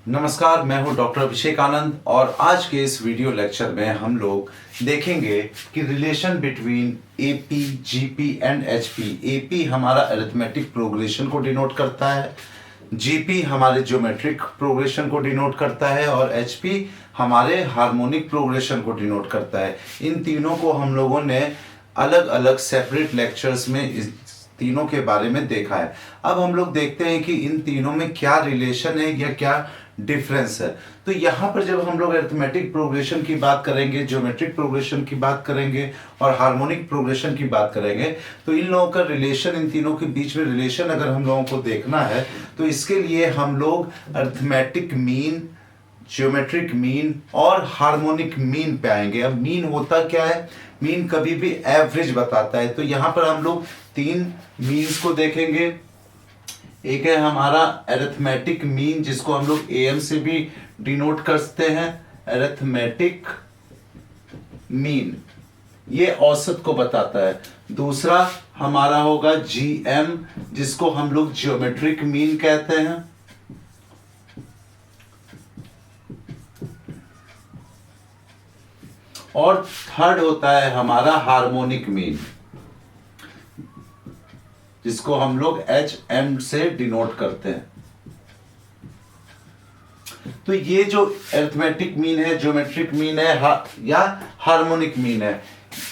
नमस्कार, मैं हूं डॉक्टर अभिषेक आनंद और आज के इस वीडियो लेक्चर में हम लोग देखेंगे कि relation between AP, GP and HP. AP हमारा अरिथमेटिक प्रोग्रेशन को डिनोट करता है, जीपी हमारे ज्योमेट्रिक प्रोग्रेशन को डिनोट करता है और एचपी हमारे हार्मोनिक प्रोग्रेशन को डिनोट करता है। इन तीनों को हम लोगों ने अलग अलग सेपरेट लेक्चर्स में इस तीनों के बारे में देखा है। अब हम लोग देखते हैं कि इन तीनों में क्या रिलेशन है या क्या डिफरेंस है। तो यहाँ पर जब हम लोग अरिथमेटिक प्रोग्रेशन की बात करेंगे, ज्योमेट्रिक प्रोग्रेशन की बात करेंगे और हार्मोनिक प्रोग्रेशन की बात करेंगे, तो इन लोगों का रिलेशन, इन तीनों के बीच में रिलेशन अगर हम लोगों को देखना है तो इसके लिए हम लोग अरिथमेटिक मीन, ज्योमेट्रिक मीन और हार्मोनिक मीन पे आएंगे। अब मीन होता क्या है? मीन कभी भी एवरेज बताता है। तो यहाँ पर हम लोग तीन मीन्स को देखेंगे। एक है हमारा अरिथमेटिक मीन, जिसको हम लोग एम से भी डिनोट करते हैं, अरिथमेटिक मीन, ये औसत को बताता है। दूसरा हमारा होगा जीएम, जिसको हम लोग ज्योमेट्रिक मीन कहते हैं। और थर्ड होता है हमारा हार्मोनिक मीन, जिसको हम लोग एच एम से डिनोट करते हैं। तो ये जो अरिथमेटिक मीन है, ज्योमेट्रिक मीन है या हार्मोनिक मीन है,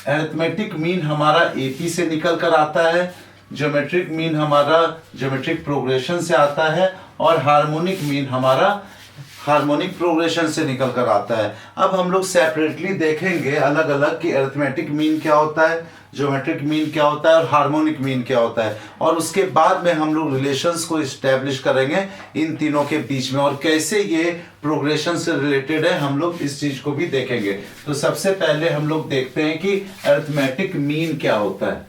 अरिथमेटिक मीन हमारा एपी से निकल कर आता है, ज्योमेट्रिक मीन हमारा ज्योमेट्रिक प्रोग्रेशन से आता है और हार्मोनिक मीन हमारा हार्मोनिक प्रोग्रेशन से निकल कर आता है। अब हम लोग सेपरेटली देखेंगे अलग अलग कि अरिथमेटिक मीन क्या होता है, ज्योमेट्रिक मीन क्या होता है और हार्मोनिक मीन क्या होता है, और उसके बाद में हम लोग रिलेशंस को इस्टेब्लिश करेंगे इन तीनों के बीच में और कैसे ये प्रोग्रेशन से रिलेटेड है, हम लोग इस चीज को भी देखेंगे। तो सबसे पहले हम लोग देखते हैं कि अरिथमेटिक मीन क्या होता है।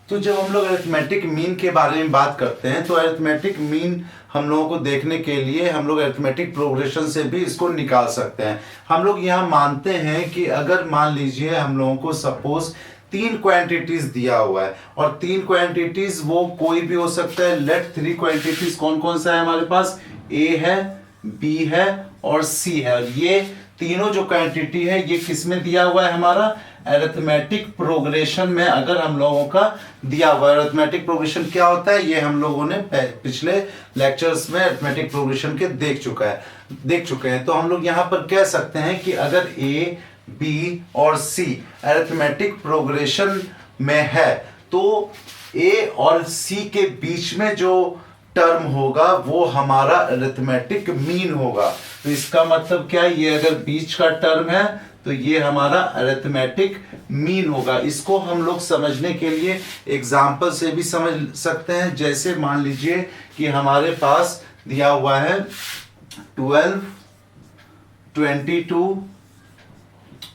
तो जब हम लोग अरिथमेटिक मीन के बारे में बात करते हैं तो अरिथमेटिक मीन हम लोगों को देखने के लिए हम लोग अरिथमेटिक प्रोग्रेशन से भी इसको निकाल सकते हैं। हम लोग यहाँ मानते हैं कि अगर मान लीजिए हम लोगों को सपोज तीन क्वांटिटीज दिया हुआ है और तीन क्वांटिटीज वो कोई भी हो सकता है। लेट थ्री क्वांटिटीज कौन कौन सा है हमारे पास? ए है, बी है और सी है। और ये तीनों जो क्वांटिटी है ये किस में दिया हुआ है? हमारा अरिथमेटिक प्रोग्रेशन में अगर हम लोगों का दिया हुआ है। अरिथमेटिक प्रोग्रेशन क्या होता है ये हम लोगों ने पिछले लेक्चर्स में अरिथमेटिक प्रोग्रेशन के देख चुके हैं। तो हम लोग यहाँ पर कह सकते हैं कि अगर ए, बी और सी अरिथमेटिक प्रोग्रेशन में है तो ए और सी के बीच में जो टर्म होगा वो हमारा अरिथमेटिक मीन होगा। तो इसका मतलब क्या है? ये अगर बीच का टर्म है तो ये हमारा अरिथमेटिक मीन होगा। इसको हम लोग समझने के लिए एग्जाम्पल से भी समझ सकते हैं। जैसे मान लीजिए कि हमारे पास दिया हुआ है 12, 22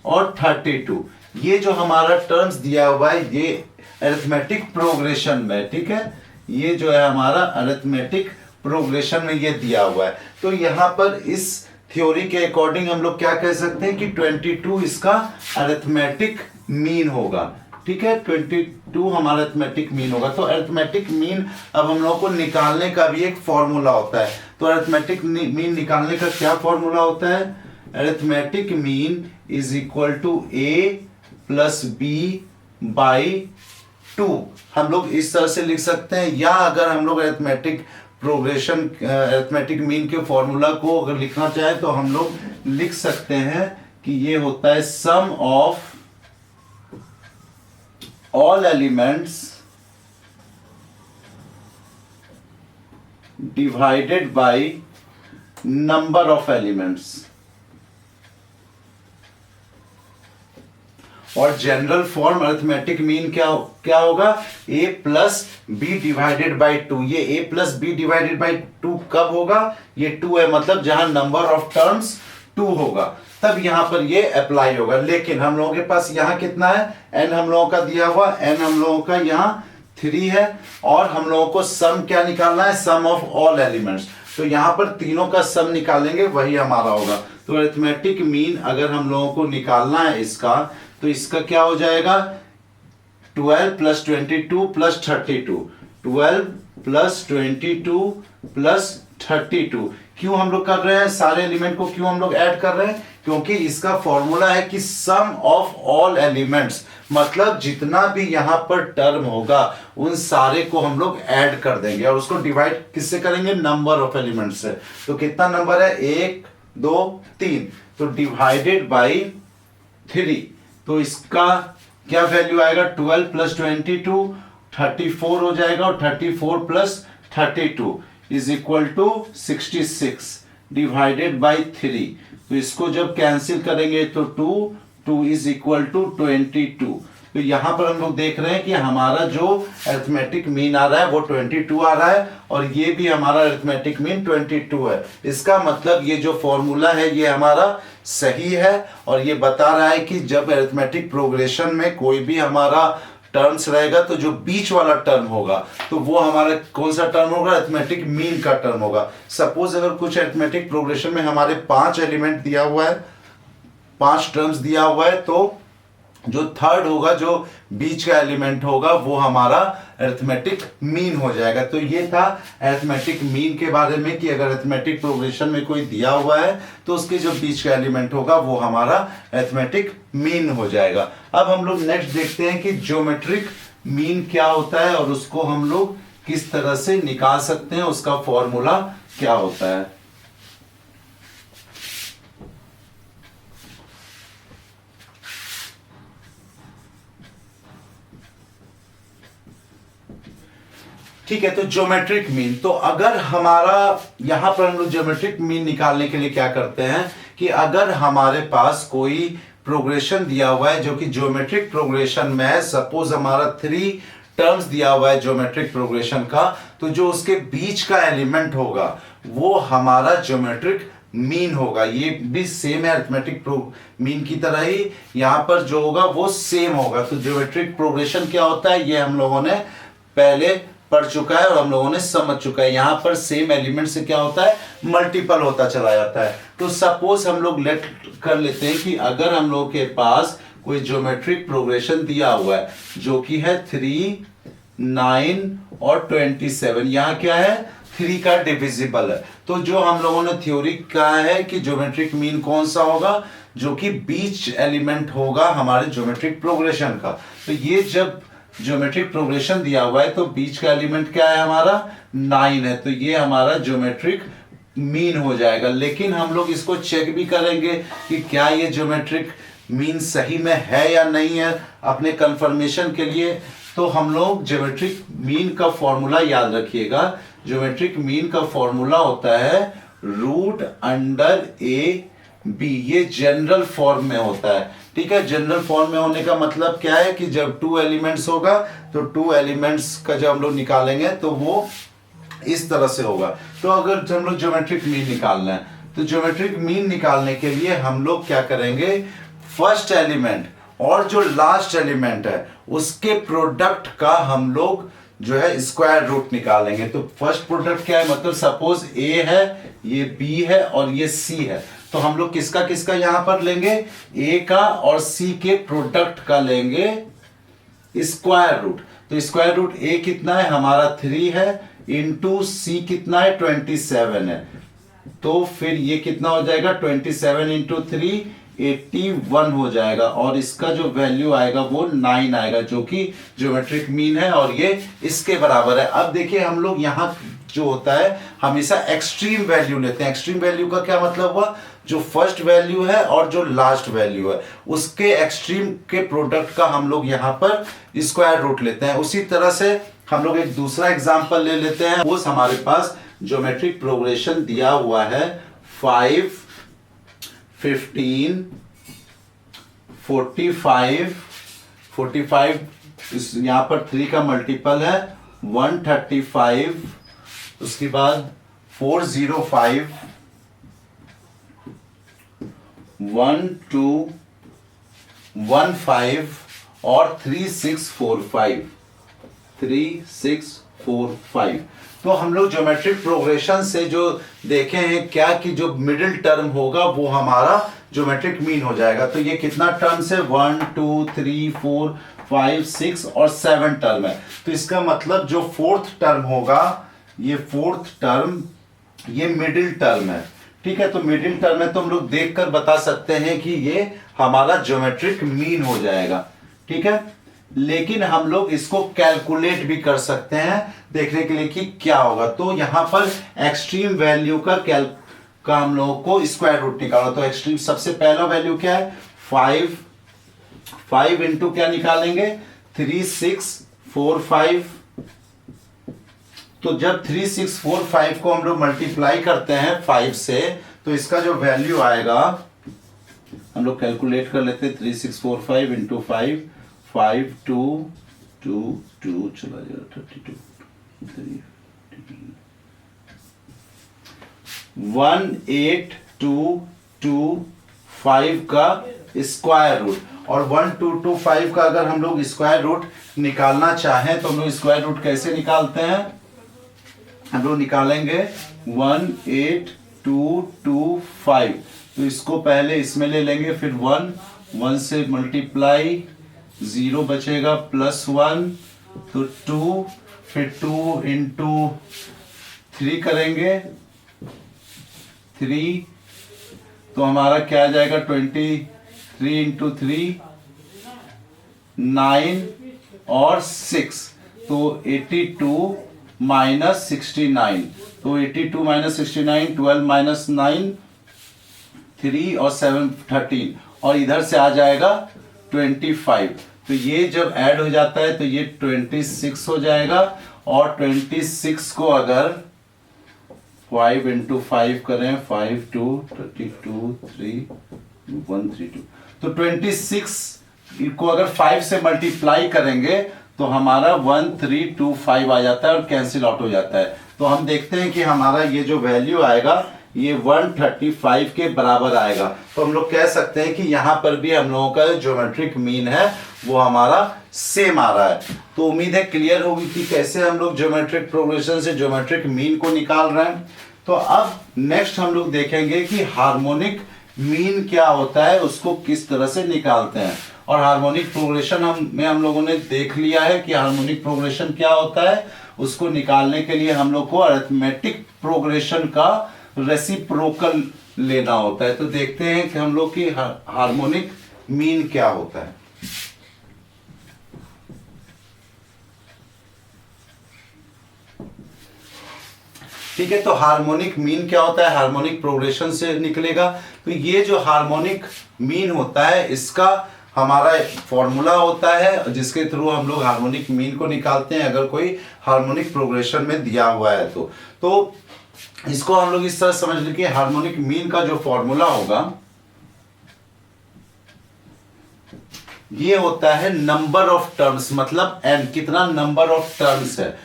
और 32। ये जो हमारा टर्म्स दिया हुआ है ये अरिथमेटिक प्रोग्रेशन में, ठीक है, ये जो है हमारा अरिथमेटिक प्रोग्रेशन में ये दिया हुआ है। तो यहाँ पर इस थ्योरी के अकॉर्डिंग हम लोग क्या कह सकते हैं कि 22 इसका अरिथमेटिक मीन होगा, ठीक है, 22 हमारा अरिथमेटिक मीन होगा। तो अरिथमेटिक मीन अब हम लोगों को निकालने का भी एक फॉर्मूला होता है। तो अरिथमेटिक मीन निकालने का क्या फॉर्मूला होता है? Arithmetic mean is equal to a plus b by 2। हम लोग इस तरह से लिख सकते हैं, या अगर हम लोग अरिथमेटिक प्रोग्रेशन, अरिथमेटिक मीन के फॉर्मूला को अगर लिखना चाहे तो हम लोग लिख सकते हैं कि ये होता है sum of all elements divided by number of elements. और जनरल फॉर्म अरिथमेटिक मीन क्या होगा? a plus b divided by 2। ये a plus b divided by 2 कब होगा? ये 2 है, मतलब जहां नंबर ऑफ टर्म्स 2 होगा तब यहां पर ये अप्लाई होगा। लेकिन हम लोगों के पास यहां कितना है? n हम लोगों का दिया हुआ, n हम लोगों का यहां 3 है और हम लोगों को सम क्या निकालना है? Sum of all elements. तो यहाँ पर तीनों का सम निकालेंगे, वही हमारा होगा। तो अरिथमेटिक मीन अगर हम लोगों को निकालना है इसका, तो इसका क्या हो जाएगा, 12 प्लस 22 प्लस 32, 12 प्लस 22 प्लस 32। क्यों हम लोग कर रहे हैं, सारे एलिमेंट को क्यों हम लोग ऐड कर रहे हैं, क्योंकि इसका फॉर्मूला है कि सम ऑफ ऑल एलिमेंट्स, मतलब जितना भी यहां पर टर्म होगा उन सारे को हम लोग ऐड कर देंगे और उसको डिवाइड किससे करेंगे, नंबर ऑफ एलिमेंट्स से। तो कितना नंबर है, 1 2 3, तो डिवाइडेड बाई 3। तो इसका क्या वैल्यू आएगा, 12 प्लस 22 34 हो जाएगा, और 34 plus 32 is equal to 66 divided by 3। तो इसको जब कैंसिल करेंगे तो 2 इज इक्वल टू 22। तो यहां पर हम लोग देख रहे हैं कि हमारा जो अरिथमेटिक मीन आ रहा है वो 22 आ रहा है, और ये भी हमारा अरिथमेटिक मीन 22 है। इसका मतलब ये जो फॉर्मूला है ये हमारा सही है, और ये बता रहा है कि जब अरिथमेटिक प्रोग्रेशन में कोई भी हमारा टर्म्स रहेगा तो जो बीच वाला टर्म होगा तो वो हमारा कौन सा टर्म होगा, अरिथमेटिक मीन का टर्म होगा। सपोज अगर कुछ अरिथमेटिक प्रोग्रेशन में हमारे 5 एलिमेंट दिया हुआ है, 5 टर्म्स दिया हुआ है, तो जो थर्ड होगा, जो बीच का एलिमेंट होगा, वो हमारा अरिथमेटिक मीन हो जाएगा। तो ये था अरिथमेटिक मीन के बारे में कि अगर अरिथमेटिक प्रोग्रेशन में कोई दिया हुआ है तो उसके जो बीच का एलिमेंट होगा वो हमारा अरिथमेटिक मीन हो जाएगा। अब हम लोग नेक्स्ट देखते हैं कि ज्योमेट्रिक मीन क्या होता है और उसको हम लोग किस तरह से निकाल सकते हैं, उसका फॉर्मूला क्या होता है। ठीक है, तो ज्योमेट्रिक मीन, तो अगर हमारा यहां पर हम लोग ज्योमेट्रिक मीन निकालने के लिए क्या करते हैं कि अगर हमारे पास कोई प्रोग्रेशन दिया हुआ है जो कि ज्योमेट्रिक प्रोग्रेशन में है, सपोज हमारा 3 टर्म्स दिया हुआ है ज्योमेट्रिक प्रोग्रेशन का, तो जो उसके बीच का एलिमेंट होगा वो हमारा ज्योमेट्रिक मीन होगा। ये भी सेम है अरिथमेटिक मीन की तरह ही, यहां पर जो होगा वो सेम होगा। तो ज्योमेट्रिक प्रोग्रेशन क्या होता है ये हम लोगों ने पहले पढ़ चुका है और हम लोगों ने समझ चुका है। यहां पर सेम एलिमेंट से क्या होता है, मल्टीपल होता चला जाता है। तो सपोज हम लोग लेट कर लेते हैं कि अगर हम लोग के पास कोई ज्योमेट्रिक प्रोग्रेशन दिया हुआ है जो कि है 3, 9 और 27, यहां क्या है, 3 का डिविजिबल है। तो जो हम लोगों ने थ्योरी कहा है कि ज्योमेट्रिक मीन कौन सा होगा, जो कि बीच एलिमेंट होगा हमारे ज्योमेट्रिक प्रोग्रेशन का। तो ये जब ज्योमेट्रिक प्रोग्रेशन दिया हुआ है तो बीच का एलिमेंट क्या है हमारा, 9 है, तो ये हमारा ज्योमेट्रिक मीन हो जाएगा। लेकिन हम लोग इसको चेक भी करेंगे कि क्या ये ज्योमेट्रिक मीन सही में है या नहीं है, अपने कंफर्मेशन के लिए। तो हम लोग ज्योमेट्रिक मीन का फॉर्मूला याद रखिएगा, ज्योमेट्रिक मीन का फॉर्मूला होता है रूट अंडर ए बी, ये जनरल फॉर्म में होता है। ठीक है, जनरल फॉर्म में होने का मतलब क्या है कि जब 2 एलिमेंट्स होगा तो 2 एलिमेंट्स का जब हम लोग निकालेंगे तो वो इस तरह से होगा। तो अगर हम लोग ज्योमेट्रिक मीन निकालना है तो ज्योमेट्रिक मीन निकालने के लिए हम लोग क्या करेंगे, फर्स्ट एलिमेंट और जो लास्ट एलिमेंट है उसके प्रोडक्ट का हम लोग जो है स्क्वायर रूट निकालेंगे। तो फर्स्ट प्रोडक्ट क्या है, मतलब सपोज ए है, ये बी है और ये सी है, तो हम लोग किसका किसका यहां पर लेंगे, ए का और सी के प्रोडक्ट का लेंगे स्क्वायर रूट। तो स्क्वायर रूट ए कितना है हमारा 3 है, इंटू सी कितना है 27 है, तो फिर ये कितना हो जाएगा 27 इंटू 3 81 हो जाएगा, और इसका जो वैल्यू आएगा वो 9 आएगा, जो कि ज्योमेट्रिक मीन है और ये इसके बराबर है। अब देखिए हम लोग यहाँ जो होता है हमेशा एक्सट्रीम वैल्यू लेते हैं। एक्सट्रीम वैल्यू का क्या मतलब हुआ, जो फर्स्ट वैल्यू है और जो लास्ट वैल्यू है उसके एक्सट्रीम के प्रोडक्ट का हम लोग यहाँ पर स्क्वायर रूट लेते हैं। उसी तरह से हम लोग एक दूसरा एग्जांपल ले लेते हैं। उस हमारे पास ज्योमेट्रिक प्रोग्रेशन दिया हुआ है 5, 15, 45, यहाँ पर 3 का मल्टीपल है 135, उसके बाद 405, 1215 और 3645 4 5। तो हम लोग ज्योमेट्रिक प्रोग्रेशन से जो देखे हैं क्या कि जो मिडिल टर्म होगा वो हमारा ज्योमेट्रिक मीन हो जाएगा। तो ये कितना टर्म्स है, 1 2 3 4 5 6 और 7 टर्म है। तो इसका मतलब जो फोर्थ टर्म होगा, ये फोर्थ टर्म ये मिडिल टर्म है। ठीक है, तो मिडिल टर्म है तो हम लोग देखकर बता सकते हैं कि ये हमारा ज्योमेट्रिक मीन हो जाएगा। ठीक है, लेकिन हम लोग इसको कैलकुलेट भी कर सकते हैं देखने के लिए कि क्या होगा। तो यहां पर एक्सट्रीम वैल्यू का हम लोगों को स्क्वायर रूट निकालना। तो एक्सट्रीम सबसे पहला वैल्यू क्या है, 5 इंटू क्या निकालेंगे, 3 6 4 5। तो जब 3 6 4 5 को हम लोग मल्टीप्लाई करते हैं 5 से, तो इसका जो वैल्यू आएगा हम लोग कैलकुलेट कर लेते हैं। 3 6 4 5 इंटू 5 5 2 2 2 चला जाएगा 32 3 1825 का स्क्वायर रूट। और 1225 का अगर हम लोग स्क्वायर रूट निकालना चाहें तो हम लोग स्क्वायर रूट कैसे निकालते हैं, हम लोग निकालेंगे 18225। तो इसको पहले इसमें ले लेंगे, फिर 1 से मल्टीप्लाई, 0 बचेगा, +1 तो 2, फिर 2 इंटू 3 करेंगे, 3 तो हमारा क्या आ जाएगा, 23 इंटू 3 9 और 6 तो 82 माइनस 69। तो 82 माइनस 69, 12 माइनस 9 3 और 7 13 और इधर से आ जाएगा 25। तो ये जब ऐड हो जाता है तो ये 26 हो जाएगा। और 26 को अगर 5 इंटू 5 करें, 5 2 32 3 132, तो 26 को अगर 5 से मल्टीप्लाई करेंगे तो हमारा 1325 आ जाता है और कैंसिल आउट हो जाता है। तो हम देखते हैं कि हमारा ये जो वैल्यू आएगा ये 135 के बराबर आएगा। तो हम लोग कह सकते हैं कि यहाँ पर भी हम लोगों का ज्योमेट्रिक मीन है वो हमारा सेम आ रहा है। तो उम्मीद है क्लियर होगी कि कैसे हम लोग ज्योमेट्रिक प्रोग्रेशन से ज्योमेट्रिक मीन को निकाल रहे हैं। तो अब नेक्स्ट हम लोग देखेंगे कि हार्मोनिक मीन क्या होता है, उसको किस तरह से निकालते हैं। और हार्मोनिक प्रोग्रेशन में हम लोगों ने देख लिया है कि हार्मोनिक प्रोग्रेशन क्या होता है। उसको निकालने के लिए हम लोग को अरिथमेटिक प्रोग्रेशन का रेसिप्रोकल लेना होता है। तो देखते हैं कि हम लोग की हार्मोनिक मीन क्या होता है। ठीक है, तो हार्मोनिक मीन क्या होता है, हार्मोनिक प्रोग्रेशन से निकलेगा। तो ये जो हार्मोनिक मीन होता है इसका हमारा फॉर्मूला होता है जिसके थ्रू हम लोग हार्मोनिक मीन को निकालते हैं अगर कोई हार्मोनिक प्रोग्रेशन में दिया हुआ है तो इसको हम लोग इस तरह समझ लें कि हार्मोनिक मीन का जो फॉर्मूला होगा ये होता है नंबर ऑफ टर्म्स, मतलब n, कितना नंबर ऑफ टर्म्स है,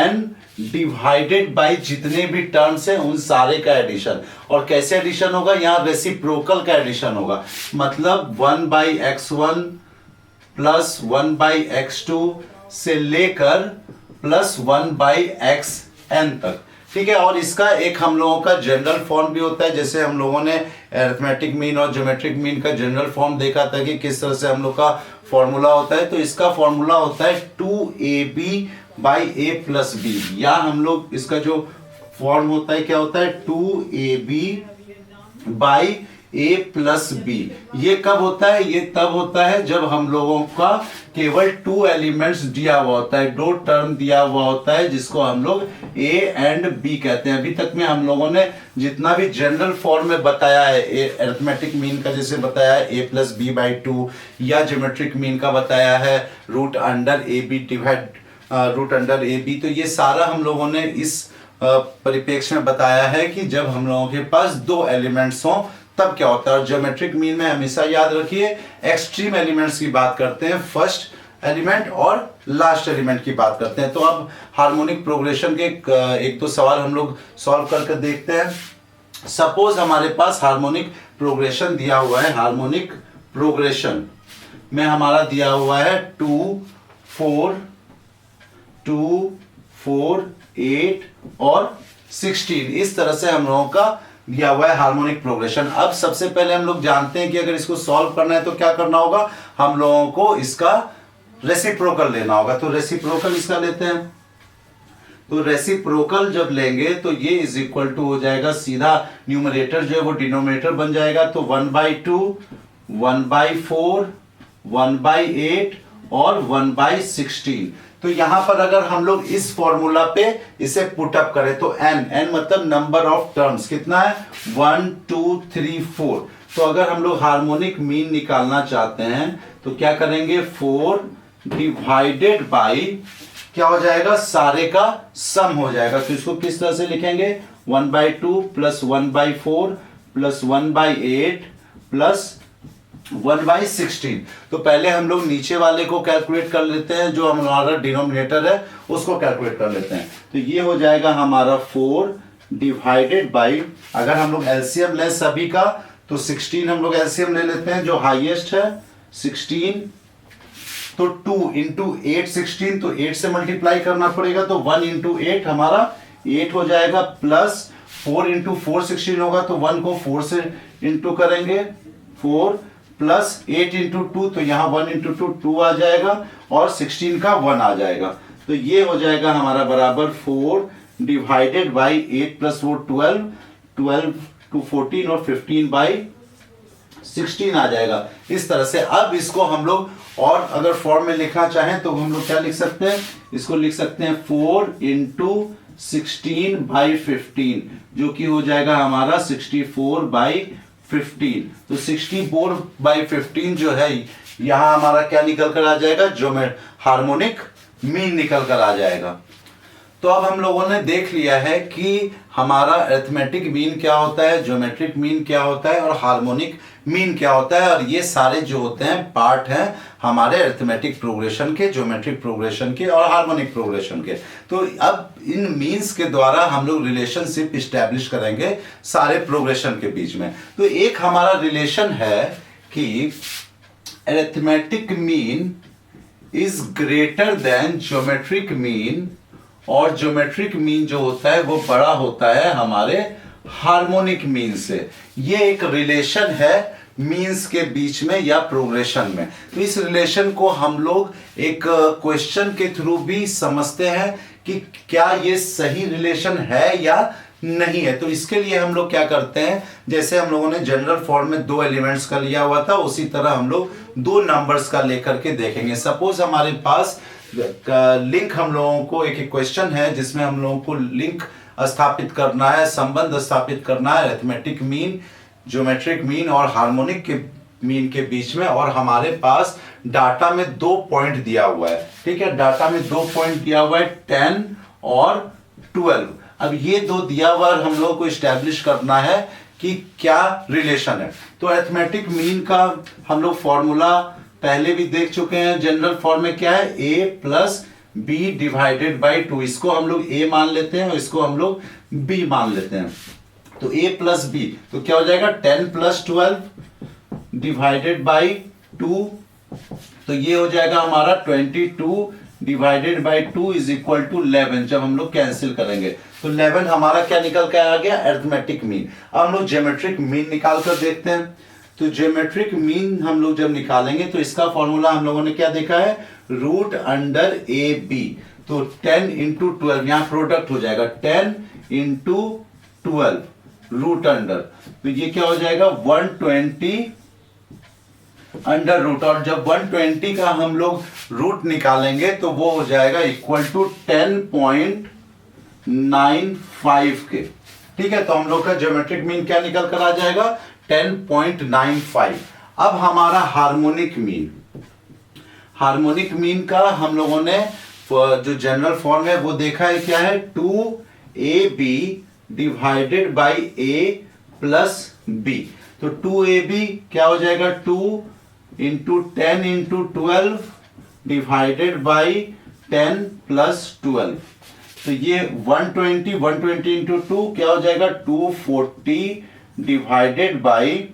n डिवाइडेड बाय जितने भी टर्म्स हैं उन सारे का एडिशन। और कैसे एडिशन होगा, यहाँ रेसिप्रोकल का एडिशन होगा, मतलब 1/x1 प्लस 1/x2 से लेकर प्लस 1/xn तक। ठीक है, और इसका एक हम लोगों का जनरल फॉर्म भी होता है, जैसे हम लोगों ने अरिथमेटिक मीन और ज्योमेट्रिक मीन का जनरल फॉर्म देखा था कि किस तरह से हम लोग का फॉर्मूला होता है। तो इसका फॉर्मूला होता है 2ab/a + b, या हम लोग इसका जो फॉर्म होता है क्या होता है 2ab/a + b। ये कब होता है, ये तब होता है जब हम लोगों का केवल 2 एलिमेंट्स दिया हुआ होता है, 2 टर्म दिया हुआ होता है जिसको हम लोग a एंड b कहते हैं। अभी तक में हम लोगों ने जितना भी जनरल फॉर्म में बताया है अरिथमेटिक मीन का, जैसे बताया है a + b/2, या ज्योमेट्रिक मीन का बताया है √ab डिवाइड √ab, तो ये सारा हम लोगों ने इस परिप्रेक्ष्य में बताया है कि जब हम लोगों के पास 2 एलिमेंट्स हों तब क्या होता है। और ज्योमेट्रिक मीन में हमेशा याद रखिए एक्सट्रीम एलिमेंट्स की बात करते हैं, फर्स्ट एलिमेंट और लास्ट एलिमेंट की बात करते हैं। तो अब हार्मोनिक प्रोग्रेशन के एक दो सवाल हम लोग सॉल्व करके देखते हैं। सपोज हमारे पास हार्मोनिक प्रोग्रेशन दिया हुआ है, हार्मोनिक प्रोग्रेशन में हमारा दिया हुआ है 2 4 2 4, 8 और 16। इस तरह से हम लोगों का दिया हुआ है हार्मोनिक प्रोग्रेशन। अब सबसे पहले हम लोग जानते हैं कि अगर इसको सॉल्व करना है तो क्या करना होगा, हम लोगों को इसका रेसिप्रोकल लेना होगा। तो रेसिप्रोकल इसका लेते हैं। तो रेसिप्रोकल जब लेंगे तो ये इज इक्वल टू हो जाएगा, सीधा न्यूमरेटर जो है वो डिनोमिनेटर बन जाएगा। तो 1/2, 1/4, 1/8 और 1/16। तो यहां पर अगर हम लोग इस फॉर्मूला पे इसे पुटअप करें तो n मतलब नंबर ऑफ टर्म्स कितना है, 1 2 3 4। तो अगर हम लोग हार्मोनिक मीन निकालना चाहते हैं तो क्या करेंगे, 4 डिवाइडेड बाई क्या हो जाएगा, सारे का सम हो जाएगा। तो इसको किस तरह से लिखेंगे, 1/2 प्लस 1/4 प्लस 1/8 प्लस 1/16। तो पहले हम लोग नीचे वाले को कैलकुलेट कर लेते हैं, जो हमारा डिनोमिनेटर है उसको कैलकुलेट कर लेते हैं। तो ये हो जाएगा हमारा 4 डिवाइडेड बाई, अगर हम लोग एलसीएम लें सभी का तो 16 हम लोग एलसीएम ले लेते हैं, जो हाईएस्ट है 16। तो 2 इंटू 8 16, तो 8 से मल्टीप्लाई करना पड़ेगा। तो 1 इंटू 8 हमारा 8 हो जाएगा, प्लस 4 इंटू 4 16 होगा, तो 1 को 4 से इंटू करेंगे 4, प्लस 8 इंटू 2, तो यहाँ 1 इंटू 2 2 आ जाएगा और 16 का 1 आ जाएगा। तो ये हो जाएगा हमारा बराबर 4 डिवाइडेड बाई 8 प्लस 4 12, 12 टू 14 और 15/16 आ जाएगा। इस तरह से अब इसको हम लोग और अगर फॉर्म में लिखना चाहें तो हम लोग क्या लिख सकते हैं, इसको लिख सकते हैं 4 इंटू 16/15, जो कि हो जाएगा हमारा 64/15। तो 64/15 जो है यहां हमारा क्या निकल कर आ जाएगा, जो में हार्मोनिक मीन निकल कर आ जाएगा। तो अब हम लोगों ने देख लिया है कि हमारा अरिथमेटिक मीन क्या होता है, ज्योमेट्रिक मीन क्या होता है और हार्मोनिक मीन क्या होता है। और ये सारे जो होते हैं पार्ट हैं हमारे अरिथमेटिक प्रोग्रेशन के, ज्योमेट्रिक प्रोग्रेशन के और हार्मोनिक प्रोग्रेशन के। तो अब इन मीन्स के द्वारा हम लोग रिलेशनशिप इस्टेब्लिश करेंगे सारे प्रोग्रेशन के बीच में। तो एक हमारा रिलेशन है कि arithmetic mean is greater than geometric mean, और ज्योमेट्रिक मीन जो होता है वो बड़ा होता है हमारे हार्मोनिक मीन से। ये एक रिलेशन है मीन्स के बीच में या प्रोग्रेशन में। तो इस रिलेशन को हम लोग एक क्वेश्चन के थ्रू भी समझते हैं कि क्या ये सही रिलेशन है या नहीं है। तो इसके लिए हम लोग क्या करते हैं, जैसे हम लोगों ने जनरल फॉर्म में 2 एलिमेंट्स का लिया हुआ था, उसी तरह हम लोग 2 नंबर्स का लेकर के देखेंगे। सपोज हमारे पास लिंक, हम लोगों को एक क्वेश्चन है जिसमें हम लोगों को लिंक स्थापित करना है, संबंध स्थापित करना है अरिथमेटिक मीन, ज्योमेट्रिक मीन और हार्मोनिक के मीन के बीच में। और हमारे पास डाटा में 2 पॉइंट दिया हुआ है, ठीक है, डाटा में 2 पॉइंट दिया हुआ है 10 और 12। अब ये 2 दिया हुआ हम लोग को इस्टेब्लिश करना है कि क्या रिलेशन है। तो अरिथमेटिक मीन का हम लोग फॉर्मूला पहले भी देख चुके हैं। जनरल फॉर्म में क्या है, a plus b divided by 2। इसको हम लोग a मान लेते हैं और इसको हम लोग b मान लेते हैं। तो a प्लस बी तो क्या हो जाएगा, 10 प्लस 12 डिवाइडेड बाई 2। तो ये हो जाएगा हमारा 22 divided by 2 is equal to 11। जब हम लोग कैंसिल करेंगे तो 11 हमारा क्या निकल के आ गया, अरिथमेटिक मीन। अब हम लोग ज्योमेट्रिक मीन निकाल कर देखते हैं। तो ज्योमेट्रिक मीन हम लोग जब निकालेंगे तो इसका फॉर्मूला हम लोगों ने क्या देखा है, रूट अंडर ए बी। तो 10 इंटू 12 यहाँ प्रोडक्ट हो जाएगा, 10 इंटू 12 रूट अंडर, तो ये क्या हो जाएगा 120 अंडर रूट। और जब 120 का हम लोग रूट निकालेंगे तो वो हो जाएगा इक्वल टू 10.95 के, ठीक है। तो हम लोग का ज्योमेट्रिक मीन क्या निकल कर आ जाएगा, 10.95। अब हमारा हार्मोनिक मीन, हार्मोनिक मीन का हम लोगों ने जो जनरल फॉर्म है वो देखा है, क्या है, 2ab divided by a plus b। तो 2ab क्या हो जाएगा, 2 into 10 into 12 divided by 10 plus 12। तो ये 120 इंटू 2 क्या हो जाएगा, 240 डिवाइडेड बाई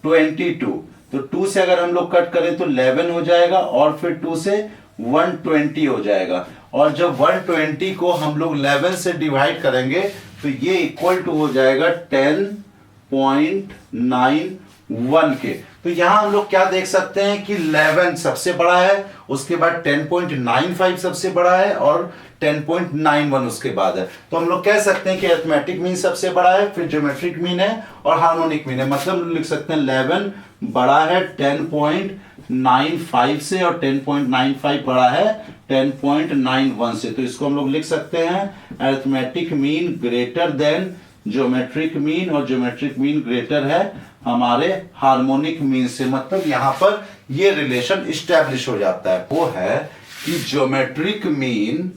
22। तो 2 से अगर हम लोग कट करें तो 11 हो जाएगा और फिर 2 से 120 हो जाएगा। और जब 120 को हम लोग 11 से डिवाइड करेंगे तो ये इक्वल टू हो जाएगा 10.91 के। तो यहां हम लोग क्या देख सकते हैं कि 11 सबसे बड़ा है, उसके बाद 10.95 सबसे बड़ा है और 10.91 उसके बाद है। तो हम लोग कह सकते हैं कि अरिथमेटिक मीन सबसे बड़ा है, फिर ज्योमेट्रिक मीन है और हार्मोनिक मीन है। मतलब लिख सकते हैं 11 बड़ा है 10.95 से और 10.95 बड़ा है 10.91 से। तो इसको हम लोग लिख सकते हैं arithmetic mean greater than geometric mean और ज्योमेट्रिक मीन ग्रेटर है हमारे हार्मोनिक मीन से। मतलब यहां पर ये रिलेशन इस्टेब्लिश हो जाता है, वो है कि geometric mean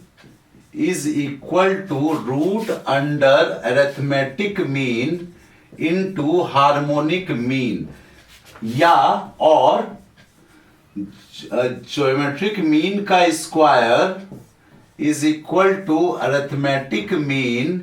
is equal to root under arithmetic mean into harmonic mean, या और ज्योमेट्रिक मीन का square is equal to arithmetic mean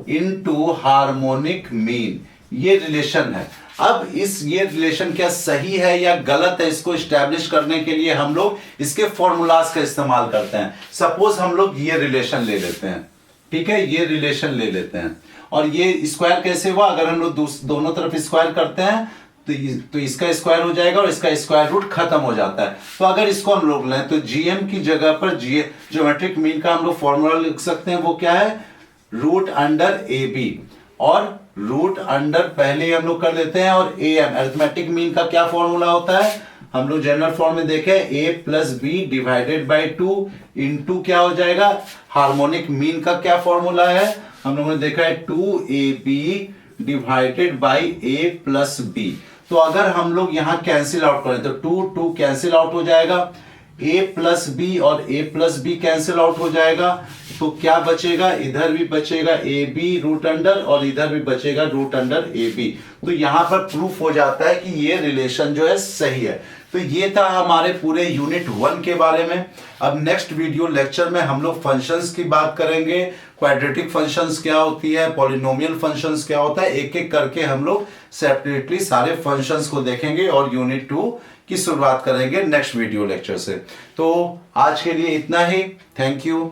into harmonic mean. ये रिलेशन है। अब ये रिलेशन क्या सही है या गलत है, इसको एस्टैब्लिश करने के लिए हम लोग इसके फॉर्मूलाज का इस्तेमाल करते हैं। सपोज हम लोग ये रिलेशन ले लेते हैं, ठीक है, ये रिलेशन ले लेते हैं और ये स्क्वायर कैसे हुआ, अगर हम लोग दोनों तरफ स्क्वायर करते हैं तो इसका स्क्वायर हो जाएगा और इसका स्क्वायर रूट खत्म हो जाता है। तो अगर इसको हम लोग लें तो जीएम की जगह पर ज्योमेट्रिक मीन का हम लोग फॉर्मूला लिख सकते हैं, वो क्या है, रूट अंडर ए बी, और रूट अंडर पहले हम लोग कर लेते हैं और ए एम। अरिथमेटिक मीन का क्या फॉर्मूला होता है, हम लोग जनरल फॉर्म में देखें a plus b divided by 2 into क्या हो जाएगा, हार्मोनिक मीन का क्या फॉर्मूला है, हम लोगों ने देखा है 2ab divided by a plus b. तो अगर हम लोग यहां कैंसिल आउट करें तो 2 कैंसिल आउट हो जाएगा, a प्लस बी और a plus b cancel out हो जाएगा, तो क्या बचेगा, इधर भी बचेगा ए बी रूट अंडर और इधर भी बचेगा रूट अंडर ए बी। तो यहां पर प्रूफ हो जाता है कि ये रिलेशन जो है सही है। तो ये था हमारे पूरे यूनिट 1 के बारे में। अब नेक्स्ट वीडियो लेक्चर में हम लोग फंक्शंस की बात करेंगे, क्वाड्रेटिक फंक्शंस क्या होती है, पॉलिनोमियल फंक्शंस क्या होता है, एक एक करके हम लोग सेपरेटली सारे फंक्शंस को देखेंगे और यूनिट 2 की शुरुआत करेंगे नेक्स्ट वीडियो लेक्चर से। तो आज के लिए इतना ही, थैंक यू।